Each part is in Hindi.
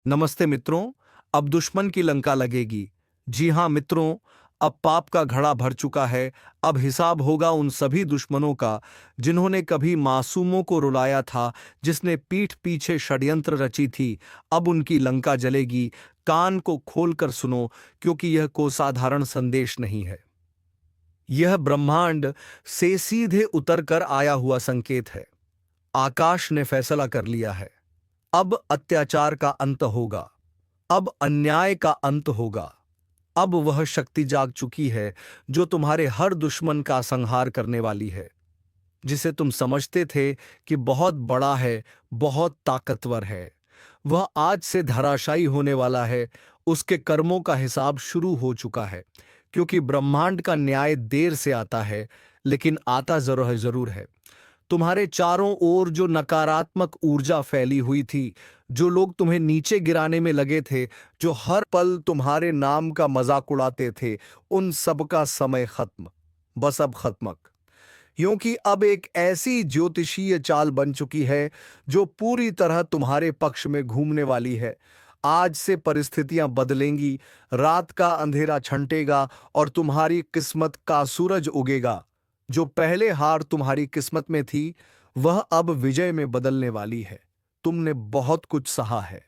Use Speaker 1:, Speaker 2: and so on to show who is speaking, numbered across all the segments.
Speaker 1: नमस्ते मित्रों। अब दुश्मन की लंका लगेगी। जी हाँ मित्रों, अब पाप का घड़ा भर चुका है। अब हिसाब होगा उन सभी दुश्मनों का जिन्होंने कभी मासूमों को रुलाया था, जिसने पीठ पीछे षड्यंत्र रची थी। अब उनकी लंका जलेगी। कान को खोलकर सुनो, क्योंकि यह कोई साधारण संदेश नहीं है। यह ब्रह्मांड से सीधे उतरकर आया हुआ संकेत है। आकाश ने फैसला कर लिया है। अब अत्याचार का अंत होगा। अब अन्याय का अंत होगा। अब वह शक्ति जाग चुकी है जो तुम्हारे हर दुश्मन का संहार करने वाली है। जिसे तुम समझते थे कि बहुत बड़ा है, बहुत ताकतवर है, वह आज से धराशायी होने वाला है। उसके कर्मों का हिसाब शुरू हो चुका है, क्योंकि ब्रह्मांड का न्याय देर से आता है, लेकिन आता जरूर है। तुम्हारे चारों ओर जो नकारात्मक ऊर्जा फैली हुई थी, जो लोग तुम्हें नीचे गिराने में लगे थे, जो हर पल तुम्हारे नाम का मजाक उड़ाते थे, उन सब का समय खत्म। बस अब खत्म। क्योंकि अब एक ऐसी ज्योतिषीय चाल बन चुकी है जो पूरी तरह तुम्हारे पक्ष में घूमने वाली है। आज से परिस्थितियां बदलेंगी। रात का अंधेरा छंटेगा और तुम्हारी किस्मत का सूरज उगेगा। जो पहले हार तुम्हारी किस्मत में थी, वह अब विजय में बदलने वाली है। तुमने बहुत कुछ सहा है।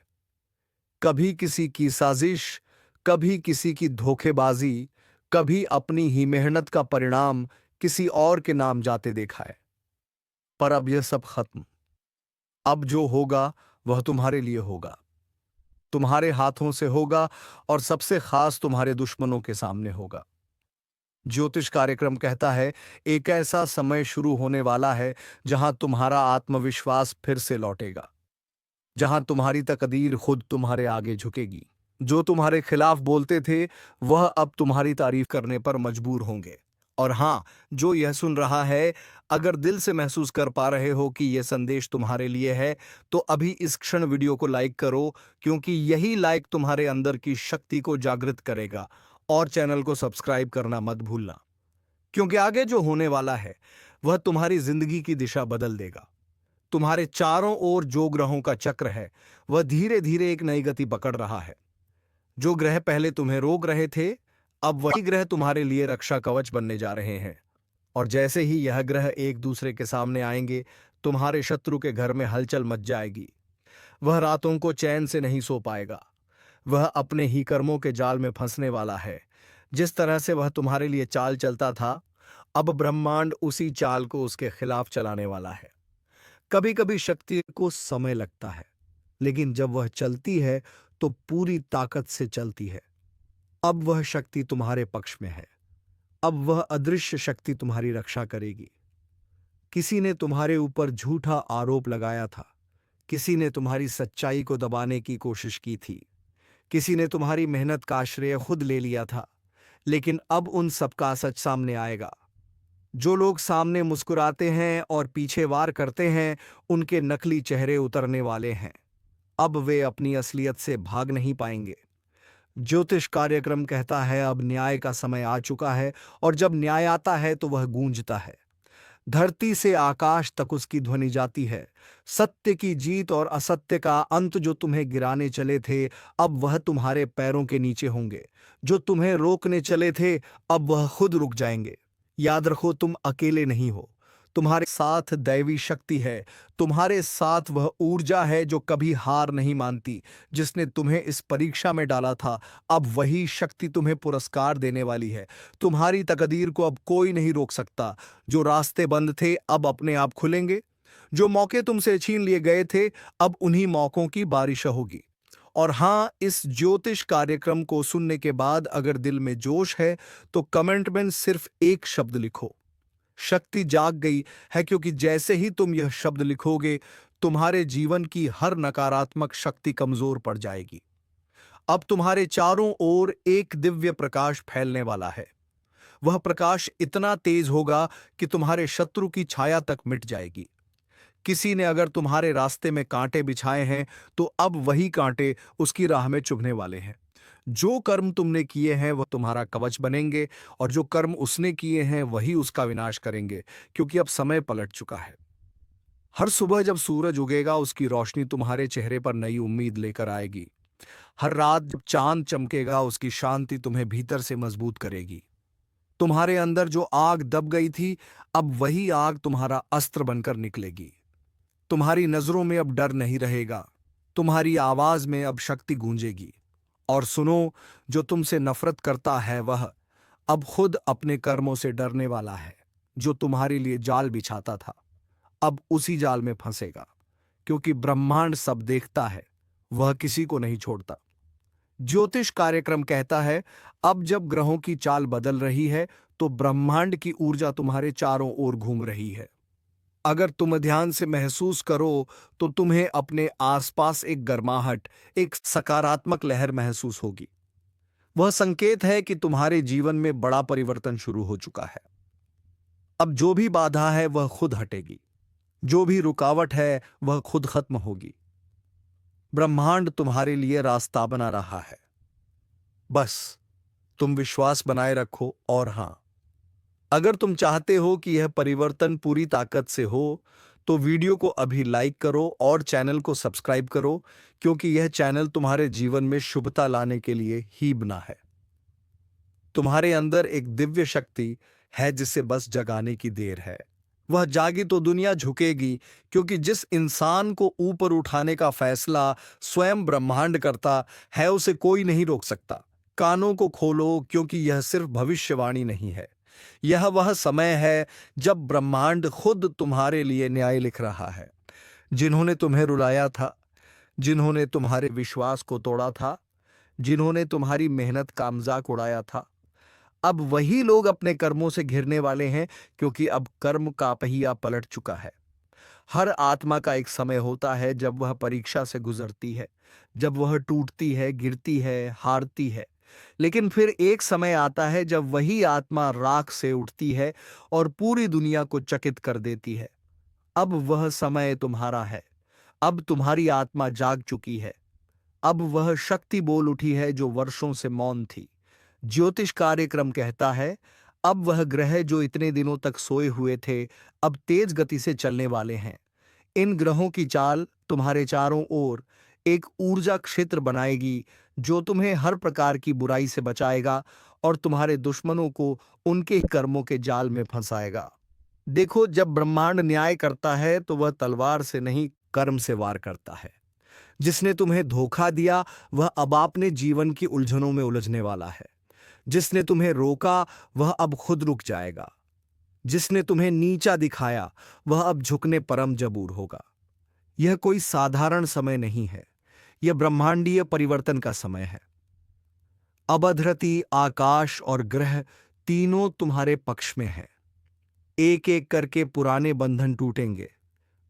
Speaker 1: कभी किसी की साजिश, कभी किसी की धोखेबाजी, कभी अपनी ही मेहनत का परिणाम किसी और के नाम जाते देखा है। पर अब यह सब खत्म। अब जो होगा वह तुम्हारे लिए होगा, तुम्हारे हाथों से होगा, और सबसे खास तुम्हारे दुश्मनों के सामने होगा। ज्योतिष कार्यक्रम कहता है, एक ऐसा समय शुरू होने वाला है जहां तुम्हारा आत्मविश्वास फिर से लौटेगा, जहां तुम्हारी तकदीर खुद तुम्हारे आगे झुकेगी। जो तुम्हारे खिलाफ बोलते थे, वह अब तुम्हारी तारीफ करने पर मजबूर होंगे। और हां, जो यह सुन रहा है, अगर दिल से महसूस कर पा रहे हो कि यह संदेश तुम्हारे लिए है, तो अभी इस क्षण वीडियो को लाइक करो, क्योंकि यही लाइक तुम्हारे अंदर की शक्ति को जागृत करेगा। और चैनल को सब्सक्राइब करना मत भूलना, क्योंकि आगे जो होने वाला है वह तुम्हारी जिंदगी की दिशा बदल देगा। तुम्हारे चारों ओर जो ग्रहों का चक्र है, वह धीरे धीरे एक नई गति पकड़ रहा है। जो ग्रह पहले तुम्हें रोक रहे थे, अब वही ग्रह तुम्हारे लिए रक्षा कवच बनने जा रहे हैं। और जैसे ही यह ग्रह एक दूसरे के सामने आएंगे, तुम्हारे शत्रु के घर में हलचल मच जाएगी। वह रातों को चैन से नहीं सो पाएगा। वह अपने ही कर्मों के जाल में फंसने वाला है। जिस तरह से वह तुम्हारे लिए चाल चलता था, अब ब्रह्मांड उसी चाल को उसके खिलाफ चलाने वाला है। कभी कभी शक्ति को समय लगता है, लेकिन जब वह चलती है तो पूरी ताकत से चलती है। अब वह शक्ति तुम्हारे पक्ष में है। अब वह अदृश्य शक्ति तुम्हारी रक्षा करेगी। किसी ने तुम्हारे ऊपर झूठा आरोप लगाया था। किसी ने तुम्हारी सच्चाई को दबाने की कोशिश की थी। किसी ने तुम्हारी मेहनत का श्रेय खुद ले लिया था। लेकिन अब उन सब का सच सामने आएगा। जो लोग सामने मुस्कुराते हैं और पीछे वार करते हैं, उनके नकली चेहरे उतरने वाले हैं। अब वे अपनी असलियत से भाग नहीं पाएंगे। ज्योतिष कार्यक्रम कहता है, अब न्याय का समय आ चुका है, और जब न्याय आता है तो वह गूंजता है। धरती से आकाश तक उसकी ध्वनि जाती है। सत्य की जीत और असत्य का अंत जो तुम्हें गिराने चले थे, अब वह तुम्हारे पैरों के नीचे होंगे। जो तुम्हें रोकने चले थे, अब वह खुद रुक जाएंगे। याद रखो, तुम अकेले नहीं हो। तुम्हारे साथ दैवी शक्ति है। तुम्हारे साथ वह ऊर्जा है जो कभी हार नहीं मानती। जिसने तुम्हें इस परीक्षा में डाला था, अब वही शक्ति तुम्हें पुरस्कार देने वाली है। तुम्हारी तकदीर को अब कोई नहीं रोक सकता। जो रास्ते बंद थे, अब अपने आप खुलेंगे। जो मौके तुमसे छीन लिए गए थे, अब उन्हीं मौकों की बारिश होगी। और हाँ, इस ज्योतिष कार्यक्रम को सुनने के बाद अगर दिल में जोश है, तो कमेंट में सिर्फ एक शब्द लिखो, शक्ति जाग गई है। क्योंकि जैसे ही तुम यह शब्द लिखोगे, तुम्हारे जीवन की हर नकारात्मक शक्ति कमजोर पड़ जाएगी। अब तुम्हारे चारों ओर एक दिव्य प्रकाश फैलने वाला है। वह प्रकाश इतना तेज होगा कि तुम्हारे शत्रु की छाया तक मिट जाएगी। किसी ने अगर तुम्हारे रास्ते में कांटे बिछाए हैं, तो अब वही कांटे उसकी राह में चुभने वाले हैं। जो कर्म तुमने किए हैं वह तुम्हारा कवच बनेंगे, और जो कर्म उसने किए हैं वही उसका विनाश करेंगे। क्योंकि अब समय पलट चुका है। हर सुबह जब सूरज उगेगा, उसकी रोशनी तुम्हारे चेहरे पर नई उम्मीद लेकर आएगी। हर रात जब चांद चमकेगा उसकी शांति तुम्हें भीतर से मजबूत करेगी। तुम्हारे अंदर जो आग दब गई थी, अब वही आग तुम्हारा अस्त्र बनकर निकलेगी। तुम्हारी नजरों में अब डर नहीं रहेगा, तुम्हारी आवाज में अब शक्ति गूंजेगी। और सुनो, जो तुमसे नफरत करता है वह अब खुद अपने कर्मों से डरने वाला है। जो तुम्हारे लिए जाल बिछाता था अब उसी जाल में फंसेगा, क्योंकि ब्रह्मांड सब देखता है, वह किसी को नहीं छोड़ता। ज्योतिष कार्यक्रम कहता है, अब जब ग्रहों की चाल बदल रही है तो ब्रह्मांड की ऊर्जा तुम्हारे चारों ओर घूम रही है। अगर तुम ध्यान से महसूस करो तो तुम्हें अपने आसपास एक गर्माहट, एक सकारात्मक लहर महसूस होगी। वह संकेत है कि तुम्हारे जीवन में बड़ा परिवर्तन शुरू हो चुका है। अब जो भी बाधा है वह खुद हटेगी, जो भी रुकावट है वह खुद खत्म होगी। ब्रह्मांड तुम्हारे लिए रास्ता बना रहा है, बस तुम विश्वास बनाए रखो। और हां, अगर तुम चाहते हो कि यह परिवर्तन पूरी ताकत से हो तो वीडियो को अभी लाइक करो और चैनल को सब्सक्राइब करो, क्योंकि यह चैनल तुम्हारे जीवन में शुभता लाने के लिए ही बना है। तुम्हारे अंदर एक दिव्य शक्ति है जिसे बस जगाने की देर है। वह जागी तो दुनिया झुकेगी, क्योंकि जिस इंसान को ऊपर उठाने का फैसला स्वयं ब्रह्मांड करता है उसे कोई नहीं रोक सकता। कानों को खोलो, क्योंकि यह सिर्फ भविष्यवाणी नहीं है, यह वह समय है जब ब्रह्मांड खुद तुम्हारे लिए न्याय लिख रहा है। जिन्होंने तुम्हें रुलाया था, जिन्होंने तुम्हारे विश्वास को तोड़ा था, जिन्होंने तुम्हारी मेहनत का मजाक उड़ाया था, अब वही लोग अपने कर्मों से घिरने वाले हैं, क्योंकि अब कर्म का पहिया पलट चुका है। हर आत्मा का एक समय होता है जब वह परीक्षा से गुजरती है, जब वह टूटती है, गिरती है, हारती है। लेकिन फिर एक समय आता है जब वही आत्मा राख से उठती है और पूरी दुनिया को चकित कर देती है। अब वह समय तुम्हारा है। अब तुम्हारी आत्मा जाग चुकी है। अब वह शक्ति बोल उठी है जो वर्षों से मौन थी। ज्योतिष कार्यक्रम कहता है, अब वह ग्रह जो इतने दिनों तक सोए हुए थे अब तेज गति से चलने वाले हैं। इन ग्रहों की चाल तुम्हारे चारों ओर एक ऊर्जा क्षेत्र बनाएगी जो तुम्हें हर प्रकार की बुराई से बचाएगा और तुम्हारे दुश्मनों को उनके कर्मों के जाल में फंसाएगा। देखो, जब ब्रह्मांड न्याय करता है तो वह तलवार से नहीं, कर्म से वार करता है। जिसने तुम्हें धोखा दिया वह अब अपने जीवन की उलझनों में उलझने वाला है। जिसने तुम्हें रोका वह अब खुद रुक जाएगा। जिसने तुम्हें नीचा दिखाया वह अब झुकने परम जबूर होगा। यह कोई साधारण समय नहीं है, यह ब्रह्मांडीय परिवर्तन का समय है। अब धरती, आकाश और ग्रह तीनों तुम्हारे पक्ष में हैं। एक एक करके पुराने बंधन टूटेंगे,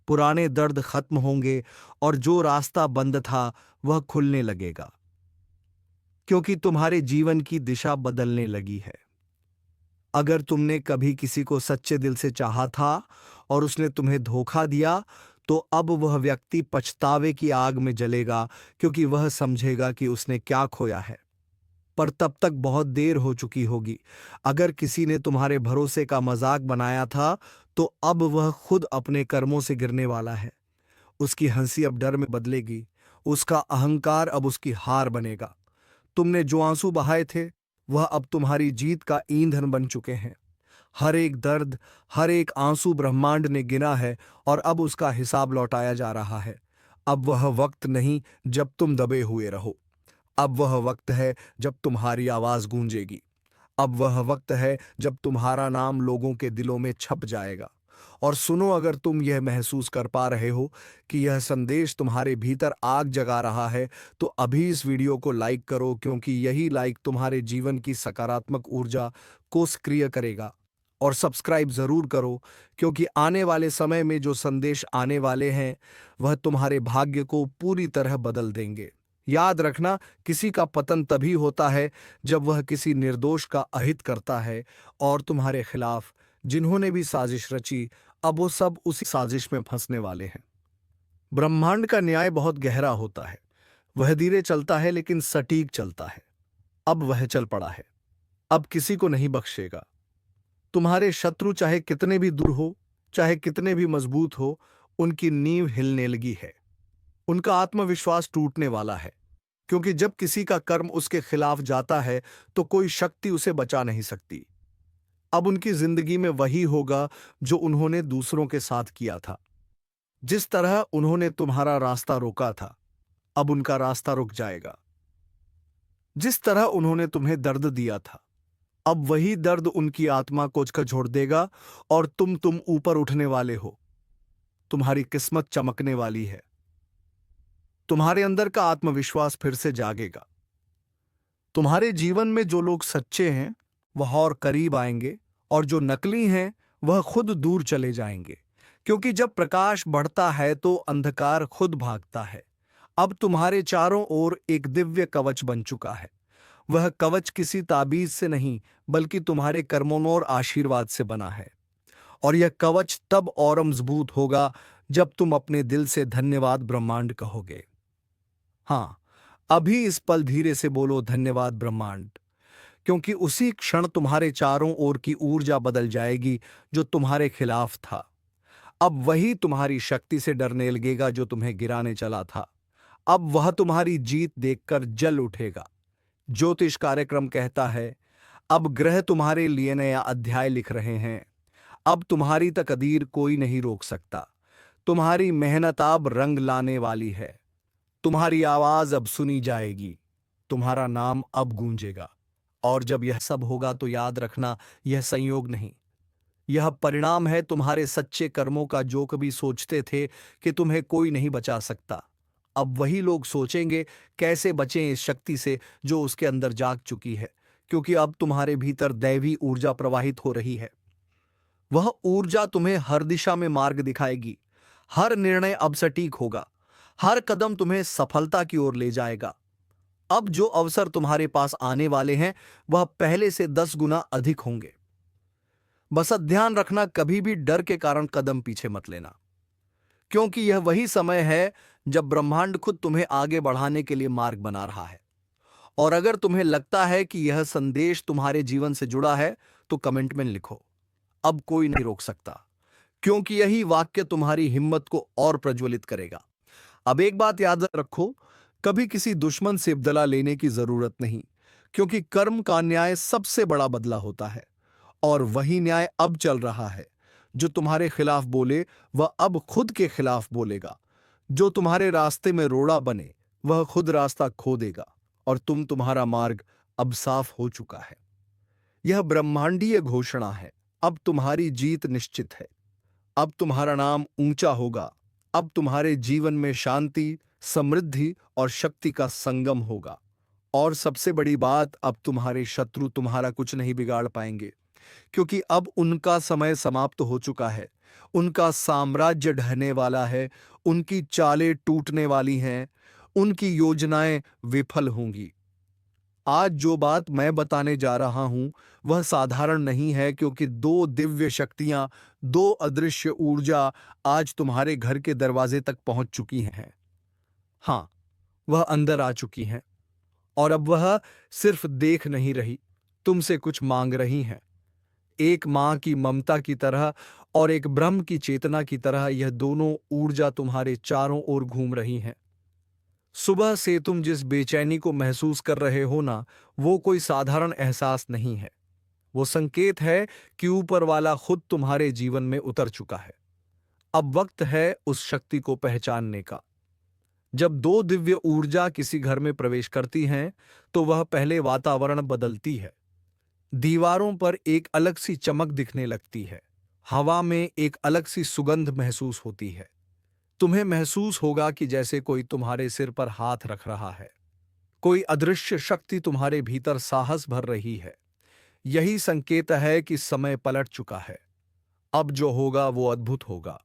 Speaker 1: पुराने दर्द खत्म होंगे और जो रास्ता बंद था वह खुलने लगेगा, क्योंकि तुम्हारे जीवन की दिशा बदलने लगी है। अगर तुमने कभी किसी को सच्चे दिल से चाहा था और उसने तुम्हें धोखा दिया, तो अब वह व्यक्ति पछतावे की आग में जलेगा, क्योंकि वह समझेगा कि उसने क्या खोया है। पर तब तक बहुत देर हो चुकी होगी। अगर किसी ने तुम्हारे भरोसे का मजाक बनाया था, तो अब वह खुद अपने कर्मों से गिरने वाला है। उसकी हंसी अब डर में बदलेगी, उसका अहंकार अब उसकी हार बनेगा। तुमने जो आंसू बहाए थे वह अब तुम्हारी जीत का ईंधन बन चुके हैं। हर एक दर्द, हर एक आंसू ब्रह्मांड ने गिना है और अब उसका हिसाब लौटाया जा रहा है। अब वह वक्त नहीं जब तुम दबे हुए रहो। अब वह वक्त है जब तुम्हारी आवाज गूंजेगी। अब वह वक्त है जब तुम्हारा नाम लोगों के दिलों में छप जाएगा। और सुनो, अगर तुम यह महसूस कर पा रहे हो कि यह संदेश तुम्हारे भीतर आग जगा रहा है, तो अभी इस वीडियो को लाइक करो, क्योंकि यही लाइक तुम्हारे जीवन की सकारात्मक ऊर्जा को सक्रिय करेगा। और सब्सक्राइब जरूर करो, क्योंकि आने वाले समय में जो संदेश आने वाले हैं वह तुम्हारे भाग्य को पूरी तरह बदल देंगे। याद रखना, किसी का पतन तभी होता है जब वह किसी निर्दोष का अहित करता है, और तुम्हारे खिलाफ जिन्होंने भी साजिश रची अब वो सब उसी साजिश में फंसने वाले हैं। ब्रह्मांड का न्याय बहुत गहरा होता है। वह धीरे चलता है लेकिन सटीक चलता है। अब वह चल पड़ा है, अब किसी को नहीं बख्शेगा। तुम्हारे शत्रु चाहे कितने भी दूर हो, चाहे कितने भी मजबूत हो, उनकी नींव हिलने लगी है। उनका आत्मविश्वास टूटने वाला है। क्योंकि जब किसी का कर्म उसके खिलाफ जाता है तो कोई शक्ति उसे बचा नहीं सकती। अब उनकी जिंदगी में वही होगा जो उन्होंने दूसरों के साथ किया था। जिस तरह उन्होंने तुम्हारा रास्ता रोका था, अब उनका रास्ता रुक जाएगा। जिस तरह उन्होंने तुम्हें दर्द दिया था, अब वही दर्द उनकी आत्मा को झकझोर देगा और तुम ऊपर उठने वाले हो। तुम्हारी किस्मत चमकने वाली है। तुम्हारे अंदर का आत्मविश्वास फिर से जागेगा। तुम्हारे जीवन में जो लोग सच्चे हैं वह और करीब आएंगे, और जो नकली हैं वह खुद दूर चले जाएंगे। क्योंकि जब प्रकाश बढ़ता है तो अंधकार खुद भागता है। अब तुम्हारे चारों ओर एक दिव्य कवच बन चुका है। वह कवच किसी ताबीज से नहीं, बल्कि तुम्हारे कर्मों और आशीर्वाद से बना है। और यह कवच तब और मजबूत होगा जब तुम अपने दिल से धन्यवाद ब्रह्मांड कहोगे। हाँ, अभी इस पल धीरे से बोलो, धन्यवाद ब्रह्मांड। क्योंकि उसी क्षण तुम्हारे चारों ओर की ऊर्जा बदल जाएगी जो तुम्हारे खिलाफ था। अब वही तुम्हारी शक्ति से डरने लगेगा जो तुम्हें गिराने चला था। अब वह तुम्हारी जीत देखकर जल उठेगा। ज्योतिष कार्यक्रम कहता है, अब ग्रह तुम्हारे लिए नया अध्याय लिख रहे हैं। अब तुम्हारी तकदीर कोई नहीं रोक सकता। तुम्हारी मेहनत अब रंग लाने वाली है। तुम्हारी आवाज अब सुनी जाएगी। तुम्हारा नाम अब गूंजेगा। और जब यह सब होगा तो याद रखना, यह संयोग नहीं, यह परिणाम है तुम्हारे सच्चे कर्मों का। जो कभी सोचते थे कि तुम्हें कोई नहीं बचा सकता, अब वही लोग सोचेंगे कैसे बचें इस शक्ति से जो उसके अंदर जाग चुकी है। क्योंकि अब तुम्हारे भीतर दैवी ऊर्जा प्रवाहित हो रही है। वह ऊर्जा तुम्हें हर दिशा में मार्ग दिखाएगी। हर निर्णय अब सटीक होगा। हर कदम तुम्हें सफलता की ओर ले जाएगा। अब जो अवसर तुम्हारे पास आने वाले हैं वह पहले से 10 गुना अधिक होंगे। बस ध्यान रखना, कभी भी डर के कारण कदम पीछे मत लेना। क्योंकि यह वही समय है जब ब्रह्मांड खुद तुम्हें आगे बढ़ाने के लिए मार्ग बना रहा है। और अगर तुम्हें लगता है कि यह संदेश तुम्हारे जीवन से जुड़ा है तो कमेंट में लिखो, अब कोई नहीं रोक सकता। क्योंकि यही वाक्य तुम्हारी हिम्मत को और प्रज्वलित करेगा। अब एक बात याद रखो, कभी किसी दुश्मन से बदला लेने की जरूरत नहीं। क्योंकि कर्म का न्याय सबसे बड़ा बदला होता है। और वही न्याय अब चल रहा है। जो तुम्हारे खिलाफ बोले वह अब खुद के खिलाफ बोलेगा। जो तुम्हारे रास्ते में रोड़ा बने वह खुद रास्ता खो देगा। और तुम्हारा मार्ग अब साफ हो चुका है। यह ब्रह्मांडीय घोषणा है। अब तुम्हारी जीत निश्चित है। अब तुम्हारा नाम ऊंचा होगा। अब तुम्हारे जीवन में शांति, समृद्धि और शक्ति का संगम होगा। और सबसे बड़ी बात, अब तुम्हारे शत्रु तुम्हारा कुछ नहीं बिगाड़ पाएंगे। क्योंकि अब उनका समय समाप्त हो चुका है। उनका साम्राज्य ढहने वाला है। उनकी चालें टूटने वाली हैं। उनकी योजनाएं विफल होंगी। आज जो बात मैं बताने जा रहा हूं वह साधारण नहीं है। क्योंकि 2 दिव्य शक्तियां, 2 अदृश्य ऊर्जा आज तुम्हारे घर के दरवाजे तक पहुंच चुकी हैं। हाँ, वह अंदर आ चुकी हैं। और अब वह सिर्फ देख नहीं रही, तुमसे कुछ मांग रही हैं। एक मां की ममता की तरह और एक ब्रह्म की चेतना की तरह यह दोनों ऊर्जा तुम्हारे चारों ओर घूम रही हैं। सुबह से तुम जिस बेचैनी को महसूस कर रहे हो ना, वो कोई साधारण एहसास नहीं है। वो संकेत है कि ऊपर वाला खुद तुम्हारे जीवन में उतर चुका है। अब वक्त है उस शक्ति को पहचानने का। जब 2 दिव्य ऊर्जा किसी घर में प्रवेश करती हैं तो वह पहले वातावरण बदलती है। दीवारों पर एक अलग सी चमक दिखने लगती है। हवा में एक अलग सी सुगंध महसूस होती है। तुम्हें महसूस होगा कि जैसे कोई तुम्हारे सिर पर हाथ रख रहा है। कोई अदृश्य शक्ति तुम्हारे भीतर साहस भर रही है। यही संकेत है कि समय पलट चुका है। अब जो होगा वो अद्भुत होगा।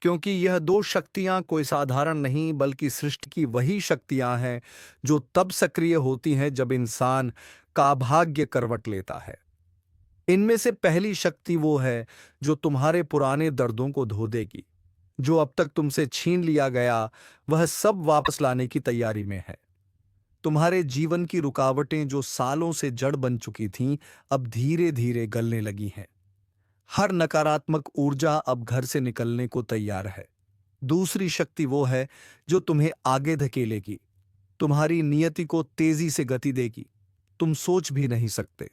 Speaker 1: क्योंकि यह 2 शक्तियां कोई साधारण नहीं, बल्कि सृष्टि की वही शक्तियां हैं जो तब सक्रिय होती हैं जब इंसान का भाग्य करवट लेता है। इनमें से पहली शक्ति वो है जो तुम्हारे पुराने दर्दों को धो देगी। जो अब तक तुमसे छीन लिया गया वह सब वापस लाने की तैयारी में है। तुम्हारे जीवन की रुकावटें जो सालों से जड़ बन चुकी थीं, अब धीरे धीरे गलने लगी हैं। हर नकारात्मक ऊर्जा अब घर से निकलने को तैयार है। दूसरी शक्ति वो है जो तुम्हें आगे धकेलेगी। तुम्हारी नियति को तेजी से गति देगी, तुम सोच भी नहीं सकते।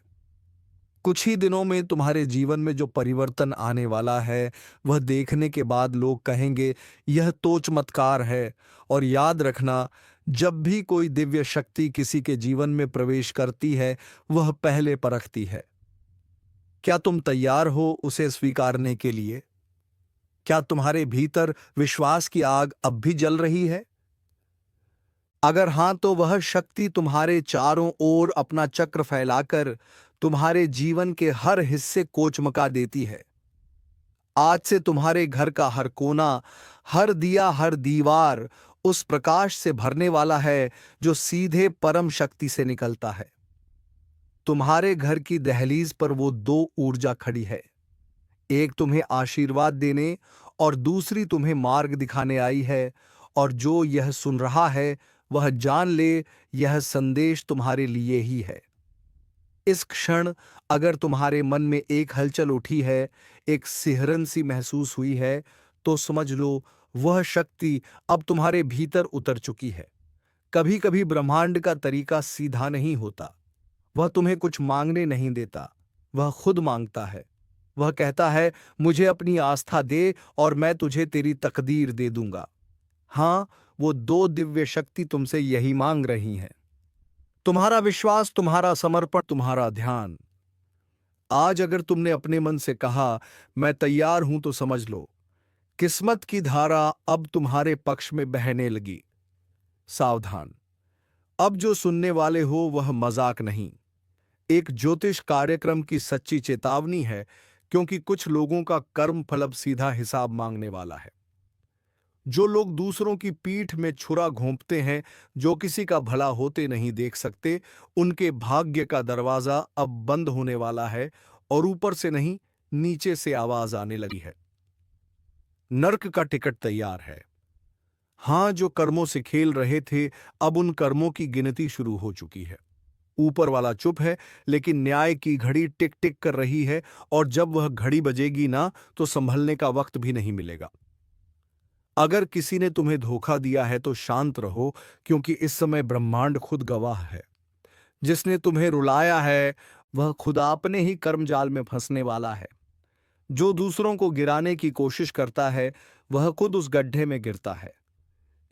Speaker 1: कुछ ही दिनों में तुम्हारे जीवन में जो परिवर्तन आने वाला है वह देखने के बाद लोग कहेंगे यह तो चमत्कार है। और याद रखना, जब भी कोई दिव्य शक्ति किसी के जीवन में प्रवेश करती है वह पहले परखती है, क्या तुम तैयार हो उसे स्वीकारने के लिए? क्या तुम्हारे भीतर विश्वास की आग अब भी जल रही है? अगर हां, तो वह शक्ति तुम्हारे चारों ओर अपना चक्र फैलाकर तुम्हारे जीवन के हर हिस्से को चमका देती है। आज से तुम्हारे घर का हर कोना, हर दिया, हर दीवार उस प्रकाश से भरने वाला है जो सीधे परम शक्ति से निकलता है। तुम्हारे घर की दहलीज पर वो दो ऊर्जा खड़ी है, एक तुम्हें आशीर्वाद देने और दूसरी तुम्हें मार्ग दिखाने आई है। और जो यह सुन रहा है वह जान ले, यह संदेश तुम्हारे लिए ही है। इस क्षण अगर तुम्हारे मन में एक हलचल उठी है, एक सिहरन सी महसूस हुई है, तो समझ लो वह शक्ति अब तुम्हारे भीतर उतर चुकी है। कभी कभी ब्रह्मांड का तरीका सीधा नहीं होता। वह तुम्हें कुछ मांगने नहीं देता, वह खुद मांगता है। वह कहता है, मुझे अपनी आस्था दे और मैं तुझे तेरी तकदीर दे दूंगा। हां, वो दो दिव्य शक्ति तुमसे यही मांग रही हैं, तुम्हारा विश्वास, तुम्हारा समर्पण, तुम्हारा ध्यान। आज अगर तुमने अपने मन से कहा मैं तैयार हूं, तो समझ लो किस्मत की धारा अब तुम्हारे पक्ष में बहने लगी। सावधान, अब जो सुनने वाले हो वह मजाक नहीं, एक ज्योतिष कार्यक्रम की सच्ची चेतावनी है, क्योंकि कुछ लोगों का कर्म फल अब सीधा हिसाब मांगने वाला है। जो लोग दूसरों की पीठ में छुरा घोंपते हैं, जो किसी का भला होते नहीं देख सकते, उनके भाग्य का दरवाजा अब बंद होने वाला है और ऊपर से नहीं, नीचे से आवाज आने लगी है, नर्क का टिकट तैयार है। हां, जो कर्मों से खेल रहे थे अब उन कर्मों की गिनती शुरू हो चुकी है। ऊपर वाला चुप है, लेकिन न्याय की घड़ी टिक टिक कर रही है, और जब वह घड़ी बजेगी ना, तो संभलने का वक्त भी नहीं मिलेगा। अगर किसी ने तुम्हें धोखा दिया है तो शांत रहो, क्योंकि इस समय ब्रह्मांड खुद गवाह है। जिसने तुम्हें रुलाया है वह खुद अपने ही कर्मजाल में फंसने वाला है। जो दूसरों को गिराने की कोशिश करता है वह खुद उस गड्ढे में गिरता है।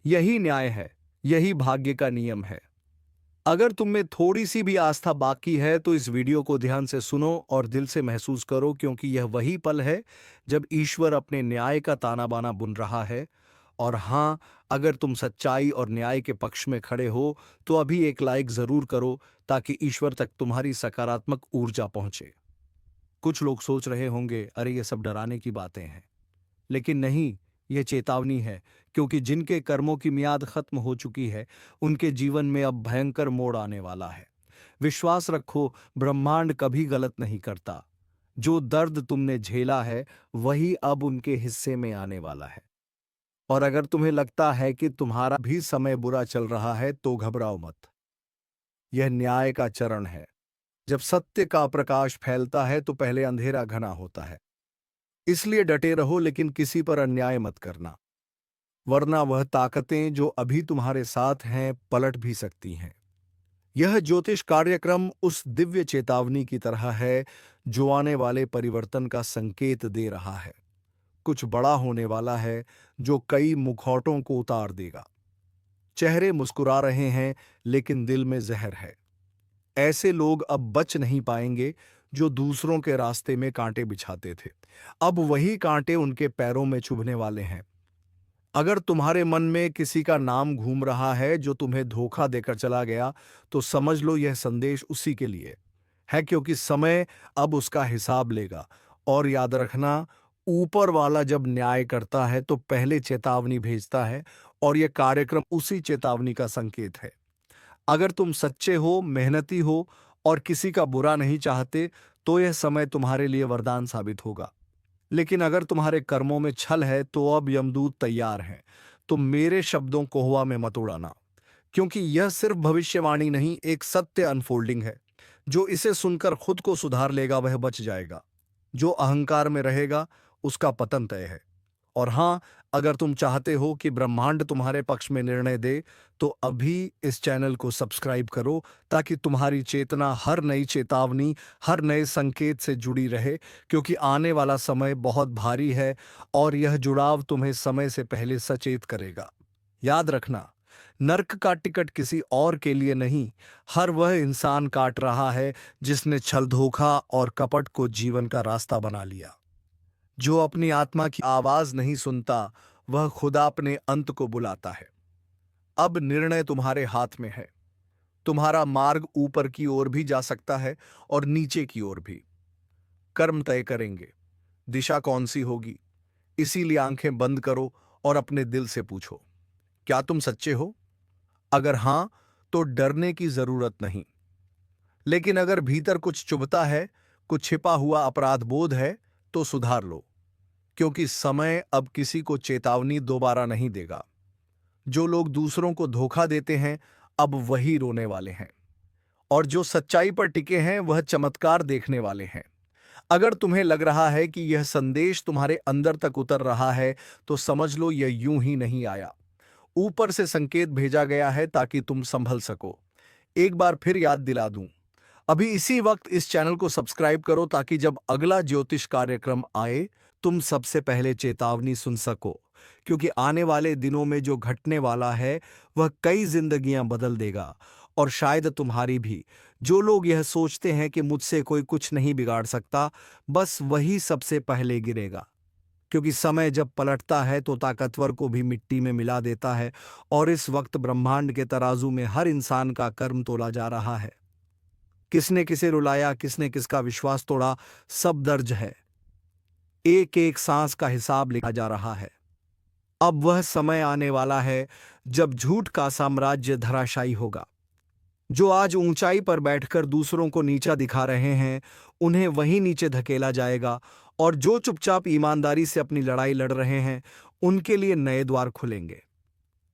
Speaker 1: यही न्याय है, यही भाग्य का नियम है। अगर तुम में थोड़ी सी भी आस्था बाकी है तो इस वीडियो को ध्यान से सुनो और दिल से महसूस करो, क्योंकि यह वही पल है जब ईश्वर अपने न्याय का ताना बाना बुन रहा है। और हां, अगर तुम सच्चाई और न्याय के पक्ष में खड़े हो तो अभी एक लाइक जरूर करो, ताकि ईश्वर तक तुम्हारी सकारात्मक ऊर्जा पहुंचे। कुछ लोग सोच रहे होंगे, अरे ये सब डराने की बातें हैं, लेकिन नहीं, यह चेतावनी है, क्योंकि जिनके कर्मों की मियाद खत्म हो चुकी है उनके जीवन में अब भयंकर मोड़ आने वाला है। विश्वास रखो, ब्रह्मांड कभी गलत नहीं करता। जो दर्द तुमने झेला है वही अब उनके हिस्से में आने वाला है। और अगर तुम्हें लगता है कि तुम्हारा भी समय बुरा चल रहा है तो घबराओ मत। यह न्याय का चरण है। जब सत्य का प्रकाश फैलता है तो पहले अंधेरा घना होता है। इसलिए डटे रहो, लेकिन किसी पर अन्याय मत करना, वरना वह ताकतें जो अभी तुम्हारे साथ हैं पलट भी सकती हैं। यह ज्योतिष कार्यक्रम उस दिव्य चेतावनी की तरह है जो आने वाले परिवर्तन का संकेत दे रहा है। कुछ बड़ा होने वाला है जो कई मुखौटों को उतार देगा। चेहरे मुस्कुरा रहे हैं, लेकिन दिल में जहर है। ऐसे लोग अब बच नहीं पाएंगे जो दूसरों के रास्ते में कांटे बिछाते थे। अब वही कांटे उनके पैरों में चुभने वाले हैं। अगर तुम्हारे मन में किसी का नाम घूम रहा है जो तुम्हें धोखा देकर चला गया, तो समझ लो यह संदेश उसी के लिए है, क्योंकि समय अब उसका हिसाब लेगा। और याद रखना, ऊपर वाला जब न्याय करता है तो पहले चेतावनी भेजता है, और यह कार्यक्रम उसी चेतावनी का संकेत है। अगर तुम सच्चे हो, मेहनती हो और किसी का बुरा नहीं चाहते, तो यह समय तुम्हारे लिए वरदान साबित होगा। लेकिन अगर तुम्हारे कर्मों में छल है तो अब यमदूत तैयार हैं। तो मेरे शब्दों को हवा में मत उड़ाना, क्योंकि यह सिर्फ भविष्यवाणी नहीं, एक सत्य अनफोल्डिंग है। जो इसे सुनकर खुद को सुधार लेगा वह बच जाएगा। जो अहंकार में रहेगा उसका पतन तय है। और हाँ, अगर तुम चाहते हो कि ब्रह्मांड तुम्हारे पक्ष में निर्णय दे, तो अभी इस चैनल को सब्सक्राइब करो, ताकि तुम्हारी चेतना हर नई चेतावनी, हर नए संकेत से जुड़ी रहे, क्योंकि आने वाला समय बहुत भारी है और यह जुड़ाव तुम्हें समय से पहले सचेत करेगा। याद रखना, नर्क का टिकट किसी और के लिए नहीं, हर वह इंसान काट रहा है जिसने छल, धोखा और कपट को जीवन का रास्ता बना लिया। जो अपनी आत्मा की आवाज नहीं सुनता, वह खुदा अपने अंत को बुलाता है। अब निर्णय तुम्हारे हाथ में है। तुम्हारा मार्ग ऊपर की ओर भी जा सकता है और नीचे की ओर भी। कर्म तय करेंगे, दिशा कौन सी होगी। इसीलिए आंखें बंद करो और अपने दिल से पूछो, क्या तुम सच्चे हो? अगर हां, तो डरने की जरूरत नहीं। लेकिन अगर भीतर कुछ चुभता है, कुछ छिपा हुआ अपराध बोध है, तो सुधार लो, क्योंकि समय अब किसी को चेतावनी दोबारा नहीं देगा। जो लोग दूसरों को धोखा देते हैं, अब वही रोने वाले हैं, और जो सच्चाई पर टिके हैं, वह चमत्कार देखने वाले हैं। अगर तुम्हें लग रहा है कि यह संदेश तुम्हारे अंदर तक उतर रहा है, तो समझ लो यह यूं ही नहीं आया। ऊपर से संकेत भेजा गया है ताकि तुम संभल सको। एक बार फिर याद दिला दूं, अभी इसी वक्त इस चैनल को सब्सक्राइब करो, ताकि जब अगला ज्योतिष कार्यक्रम आए, तुम सबसे पहले चेतावनी सुन सको, क्योंकि आने वाले दिनों में जो घटने वाला है, वह कई जिंदगियां बदल देगा, और शायद तुम्हारी भी। जो लोग यह सोचते हैं कि मुझसे कोई कुछ नहीं बिगाड़ सकता, बस वही सबसे पहले गिरेगा। क्योंकि समय जब पलटता है तो ताकतवर को भी मिट्टी में मिला देता है, और इस वक्त ब्रह्मांड के तराजू में हर इंसान का कर्म तोला जा रहा है। किसने किसे रुलाया, किसने किसका विश्वास तोड़ा, सब दर्ज है। एक एक सांस का हिसाब लिखा जा रहा है। अब वह समय आने वाला है जब झूठ का साम्राज्य धराशायी होगा। जो आज ऊंचाई पर बैठकर दूसरों को नीचा दिखा रहे हैं, उन्हें वहीं नीचे धकेला जाएगा, और जो चुपचाप ईमानदारी से अपनी लड़ाई लड़ रहे हैं, उनके लिए नए द्वार खुलेंगे।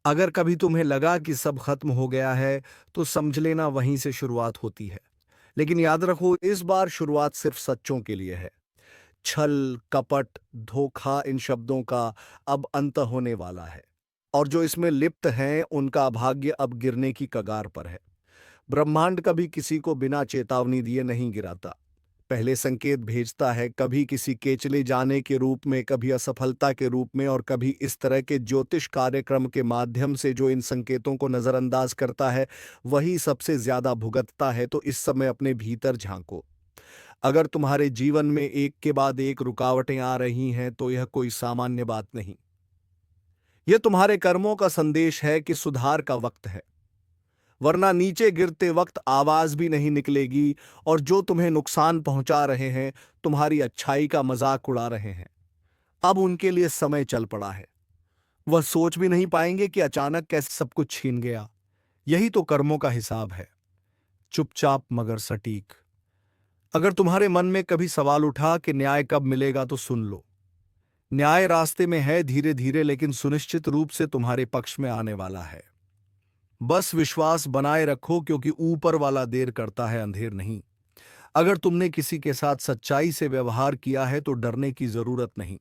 Speaker 1: अगर कभी तुम्हें लगा कि सब खत्म हो गया है, तो समझ लेना वहीं से शुरुआत होती है। लेकिन याद रखो, इस बार शुरुआत सिर्फ सच्चों के लिए है। छल, कपट, धोखा, इन शब्दों का अब अंत होने वाला है, और जो इसमें लिप्त हैं, उनका भाग्य अब गिरने की कगार पर है। ब्रह्मांड कभी किसी को बिना चेतावनी दिए नहीं गिराता। पहले संकेत भेजता है, कभी किसी के चले जाने के रूप में, कभी असफलता के रूप में, और कभी इस तरह के ज्योतिष कार्यक्रम के माध्यम से। जो इन संकेतों को नजरअंदाज करता है, वही सबसे ज्यादा भुगतता है। तो इस समय अपने भीतर झांको। अगर तुम्हारे जीवन में एक के बाद एक रुकावटें आ रही हैं, तो यह कोई सामान्य बात नहीं। यह तुम्हारे कर्मों का संदेश है कि सुधार का वक्त है, वरना नीचे गिरते वक्त आवाज भी नहीं निकलेगी, और जो तुम्हें नुकसान पहुंचा रहे हैं, तुम्हारी अच्छाई का मजाक उड़ा रहे हैं, अब उनके लिए समय चल पड़ा है। वह सोच भी नहीं पाएंगे कि अचानक कैसे सब कुछ छीन गया। यही तो कर्मों का हिसाब है, चुपचाप मगर सटीक। अगर तुम्हारे मन में कभी सवाल उठा कि न्याय कब मिलेगा, तो सुन लो। न्याय रास्ते में है, धीरे धीरे लेकिन सुनिश्चित रूप से तुम्हारे पक्ष में आने वाला है। बस विश्वास बनाए रखो, क्योंकि ऊपर वाला देर करता है, अंधेर नहीं। अगर तुमने किसी के साथ सच्चाई से व्यवहार किया है, तो डरने की जरूरत नहीं।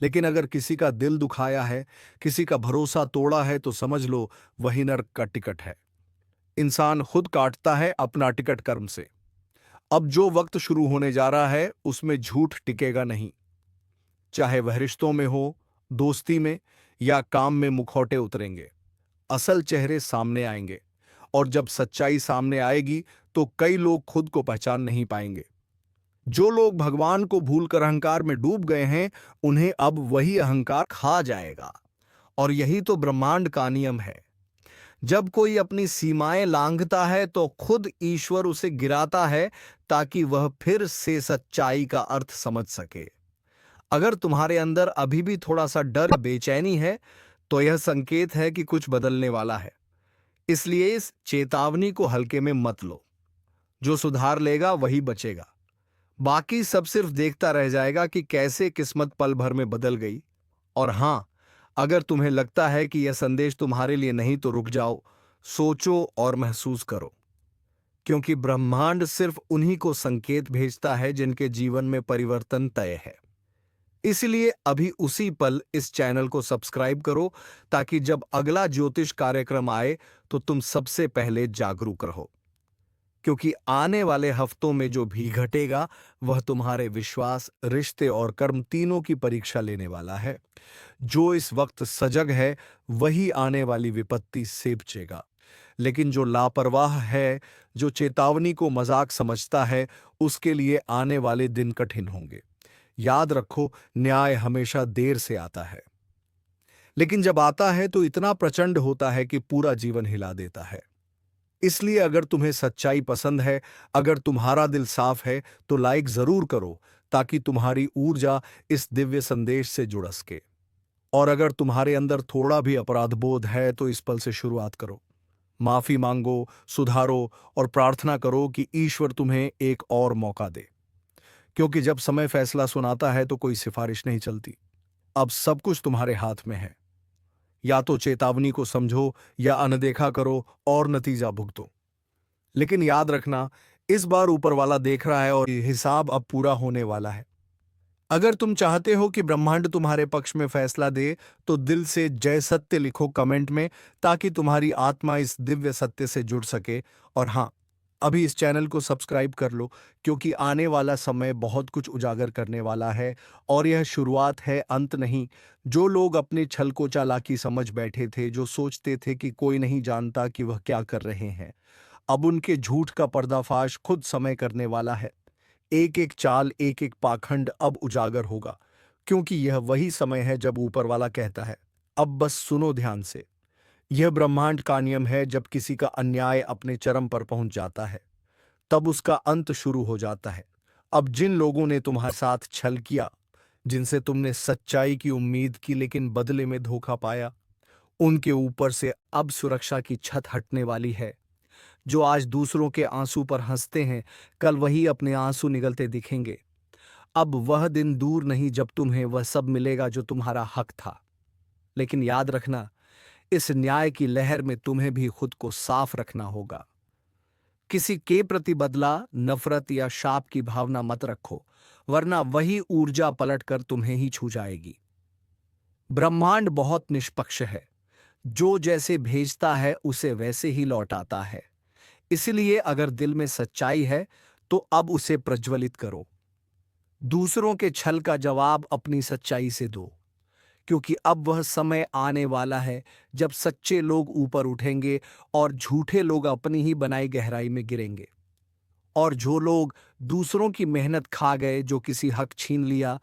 Speaker 1: लेकिन अगर किसी का दिल दुखाया है, किसी का भरोसा तोड़ा है, तो समझ लो वही नर्क का टिकट है। इंसान खुद काटता है अपना टिकट कर्म से। अब जो वक्त शुरू होने जा रहा है, उसमें झूठ टिकेगा नहीं। चाहे वह रिश्तों में हो, दोस्ती में, या काम में, मुखौटे उतरेंगे, असल चेहरे सामने आएंगे। और जब सच्चाई सामने आएगी, तो कई लोग खुद को पहचान नहीं पाएंगे। जो लोग भगवान को भूलकर अहंकार में डूब गए हैं, उन्हें अब वही अहंकार खा जाएगा। और यही तो ब्रह्मांड का नियम है। जब कोई अपनी सीमाएं लांघता है, तो खुद ईश्वर उसे गिराता है, ताकि वह फिर से सच्चाई का अर्थ समझ सके। अगर तुम्हारे अंदर अभी भी थोड़ा सा डर, बेचैनी है, तो यह संकेत है कि कुछ बदलने वाला है। इसलिए इस चेतावनी को हल्के में मत लो। जो सुधार लेगा वही बचेगा, बाकी सब सिर्फ देखता रह जाएगा कि कैसे किस्मत पल भर में बदल गई। और हां, अगर तुम्हें लगता है कि यह संदेश तुम्हारे लिए नहीं, तो रुक जाओ, सोचो और महसूस करो, क्योंकि ब्रह्मांड सिर्फ उन्हीं को संकेत भेजता है जिनके जीवन में परिवर्तन तय है। इसलिए अभी उसी पल इस चैनल को सब्सक्राइब करो, ताकि जब अगला ज्योतिष कार्यक्रम आए तो तुम सबसे पहले जागरूक रहो। क्योंकि आने वाले हफ्तों में जो भी घटेगा वह तुम्हारे विश्वास, रिश्ते और कर्म तीनों की परीक्षा लेने वाला है। जो इस वक्त सजग है वही आने वाली विपत्ति से बचेगा, लेकिन जो लापरवाह है, जो चेतावनी को मजाक समझता है, उसके लिए आने वाले दिन कठिन होंगे। याद रखो, न्याय हमेशा देर से आता है, लेकिन जब आता है तो इतना प्रचंड होता है कि पूरा जीवन हिला देता है। इसलिए अगर तुम्हें सच्चाई पसंद है, अगर तुम्हारा दिल साफ है, तो लाइक जरूर करो, ताकि तुम्हारी ऊर्जा इस दिव्य संदेश से जुड़ सके। और अगर तुम्हारे अंदर थोड़ा भी अपराध बोध है तो इस पल से शुरुआत करो। माफी मांगो, सुधारो और प्रार्थना करो कि ईश्वर तुम्हें एक और मौका दे। क्योंकि जब समय फैसला सुनाता है तो कोई सिफारिश नहीं चलती। अब सब कुछ तुम्हारे हाथ में है। या तो चेतावनी को समझो या अनदेखा करो और नतीजा भुगतो। लेकिन याद रखना, इस बार ऊपर वाला देख रहा है और ये हिसाब अब पूरा होने वाला है। अगर तुम चाहते हो कि ब्रह्मांड तुम्हारे पक्ष में फैसला दे, तो दिल से जय सत्य लिखो कमेंट में, ताकि तुम्हारी आत्मा इस दिव्य सत्य से जुड़ सके। और हाँ, अभी इस चैनल को सब्सक्राइब कर लो, क्योंकि आने वाला समय बहुत कुछ उजागर करने वाला है। और यह शुरुआत है, अंत नहीं। जो लोग अपने छल को चालाकी समझ बैठे थे, जो सोचते थे कि कोई नहीं जानता कि वह क्या कर रहे हैं, अब उनके झूठ का पर्दाफाश खुद समय करने वाला है। एक एक चाल, एक एक पाखंड अब उजागर होगा, क्योंकि यह वही समय है जब ऊपर वाला कहता है, अब बस सुनो ध्यान से। यह ब्रह्मांड का नियम है, जब किसी का अन्याय अपने चरम पर पहुंच जाता है, तब उसका अंत शुरू हो जाता है। अब जिन लोगों ने तुम्हारे साथ छल किया, जिनसे तुमने सच्चाई की उम्मीद की लेकिन बदले में धोखा पाया, उनके ऊपर से अब सुरक्षा की छत हटने वाली है। जो आज दूसरों के आंसू पर हंसते हैं, कल वही अपने आंसू निगलते दिखेंगे। अब वह दिन दूर नहीं जब तुम्हें वह सब मिलेगा जो तुम्हारा हक था। लेकिन याद रखना, इस न्याय की लहर में तुम्हें भी खुद को साफ रखना होगा। किसी के प्रति बदला, नफरत या शाप की भावना मत रखो, वरना वही ऊर्जा पलटकर तुम्हें ही छू जाएगी। ब्रह्मांड बहुत निष्पक्ष है। जो जैसे भेजता है उसे वैसे ही लौटाता है। इसलिए अगर दिल में सच्चाई है तो अब उसे प्रज्वलित करो। दूसरों के छल का जवाब अपनी सच्चाई से दो, क्योंकि अब वह समय आने वाला है जब सच्चे लोग ऊपर उठेंगे और झूठे लोग अपनी ही बनाई गहराई में गिरेंगे। और जो लोग दूसरों की मेहनत खा गए, जो किसी हक छीन लिया,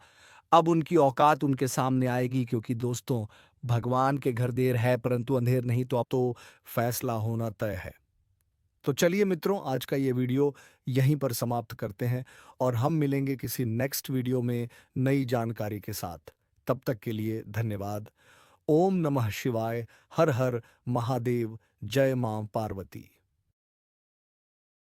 Speaker 1: अब उनकी औकात उनके सामने आएगी। क्योंकि दोस्तों, भगवान के घर देर है परंतु अंधेर नहीं, तो अब तो फैसला होना तय है। तो चलिए मित्रों, आज का ये वीडियो यहीं पर समाप्त करते हैं और हम मिलेंगे किसी नेक्स्ट वीडियो में नई जानकारी के साथ। तब तक के लिए धन्यवाद। ओम नमः शिवाय। हर हर महादेव। जय मां पार्वती।